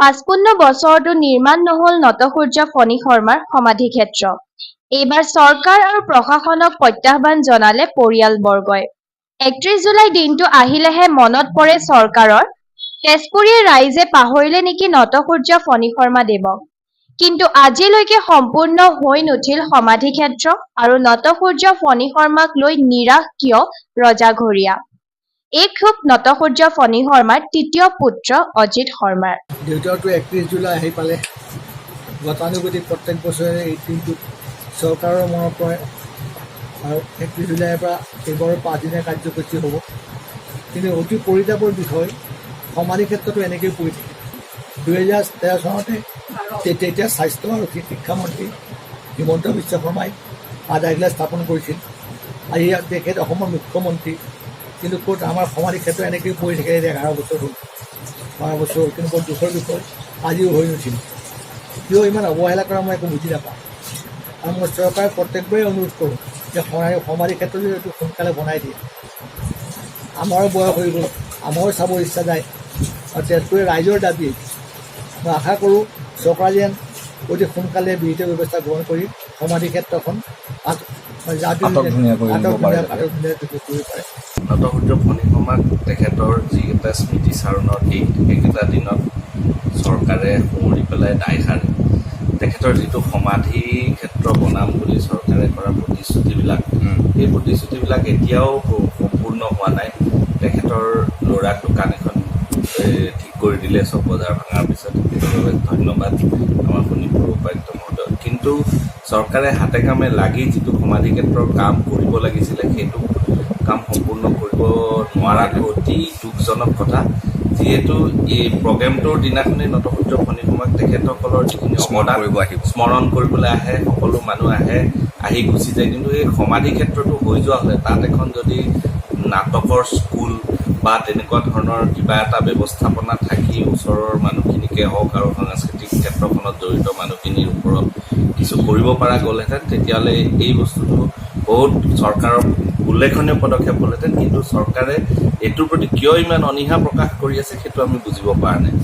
৫৫ বছৰতো নিৰ্মাণ নহল নটসূৰ্য ফণী শৰ্মাৰ সমাধিক্ষেত্ৰ। এইবাৰ চৰকাৰ আৰু প্ৰশাসনক প্ৰত্যাহ্বান জনালে পৰিয়ালবৰ্গই। ৩১ জুলাই দিনটো আহিলেহে মনত পৰে চৰকাৰৰ, তেজপুৰীয়া ৰাইজে পাহৰিলে নেকি নটসূৰ্য ফণী শৰ্মা দেৱক। কিন্তু আজিলৈকে সম্পূৰ্ণ হৈ নুঠিল সমাধিক্ষেত্ৰ আৰু নটসূৰ্য ফণী শৰ্মাক লৈ নিৰাশ কিয় ৰজাঘৰীয়া। এই ক্ষোভ নটসূৰ্য ফণী শৰ্মাৰ তৃতীয় পুত্ৰ অজিত শৰ্মাৰ। দেউতাৰটো ৩১ জুলাই আহি পালে। গতানুগতিক প্ৰত্যেক বছৰে এই দিনটোত চৰকাৰৰ মনত পৰে আৰু ৩১ জুলাইৰ পৰা এইবাৰৰ ৫ দিনীয়া কাৰ্যসূচী হ'ব। কিন্তু অতি পৰিতাপৰ বিষয়, সমাধি ক্ষেত্ৰতো এনেকৈয়ে পৰি থাকে। ২০১৩ চনতে তেতিয়া স্বাস্থ্য আৰু শিক্ষামন্ত্ৰী হিমন্ত বিশ্ব শৰ্মাই আধাৰশিলা স্থাপন কৰিছিল। আজি তেখেত অসমৰ মুখ্যমন্ত্ৰী, কিন্তু ক'ত আমাৰ সমাধি ক্ষেত্ৰ এনেকৈয়ে পৰি থাকে। ১১ বছৰ হ'ল, ১২ বছৰ হ'ল, কিন্তু বৰ দুখৰ বিষয় আজিও হৈ নুঠিল। কিয় ইমান অৱহেলা কৰা মই একো বুজি নাপাওঁ। আৰু মই চৰকাৰে প্ৰত্যেকবাৰেই অনুৰোধ কৰোঁ যে সমাধি ক্ষেত্ৰ যদি এইটো সোনকালে বনাই দিয়ে। আমাৰো বয়স হৈ গ'ল, আমাৰো চাব ইচ্ছা যায় আৰু তেজপুৰীয়া ৰাইজৰ দাবী। মই আশা কৰোঁ চৰকাৰে যেন অতি সোনকালে বিহিত ব্যৱস্থা গ্ৰহণ কৰি সমাধি ক্ষেত্ৰখন কৰিব পাৰে। নটসূৰ্য ফণী শৰ্মাক তেখেতৰ যিকেইটা স্মৃতিচাৰণৰ দিন, সেইকেইটা দিনত চৰকাৰে সুঁৱৰি পেলাই দায় সাৰে। তেখেতৰ যিটো সমাধি ক্ষেত্ৰ বনাম বুলি চৰকাৰে কৰা প্ৰতিশ্ৰুতিবিলাক, সেই প্ৰতিশ্ৰুতিবিলাক এতিয়াও সম্পূৰ্ণ হোৱা নাই। তেখেতৰ ল'ৰাক দোকান এখন ঠিক কৰি দিলে চব বজাৰ ভাঙাৰ পিছত, সেইটোৰ বাবে ধন্যবাদ আমাৰ শোণিতপুৰ উপায়ুক্ত মহোদয়। কিন্তু চৰকাৰে হাতে কামে লাগি যিটো সমাধি ক্ষেত্ৰৰ কাম কৰিব লাগিছিলে, সেইটো কাম সম্পূৰ্ণ কৰিব নোৱাৰাটো অতি দুখজনক কথা। যিহেতু এই প্ৰগ্ৰেমটোৰ দিনাখনেই নটসূৰ্য ফণী শৰ্মাক তেখেতসকলৰ যিখিনি অৱদান স্মৰণ কৰিবলৈ আহে, সকলো মানুহ আহি গুচি যায়। কিন্তু এই সমাধি ক্ষেত্ৰটো হৈ যোৱা হ'লে তাত এখন যদি নাটকৰ স্কুল বা তেনেকুৱা ধৰণৰ কিবা এটা ব্যৱস্থাপনা থাকি ওচৰৰ মানুহখিনিকে হওক আৰু সাংস্কৃতিক ক্ষেত্ৰখনত জড়িত মানুহখিনিৰ ওপৰত কিছু কৰিব পৰা গ'লহেঁতেন, তেতিয়াহ'লে এই বস্তুটো বহুত চৰকাৰৰ উল্লেখনীয় পদক্ষেপ হ'লহেঁতেন। কিন্তু চৰকাৰে এইটোৰ প্ৰতি কিয় ইমান অনীহা প্ৰকাশ কৰি আছে, সেইটো আমি বুজিব পৰা নাই।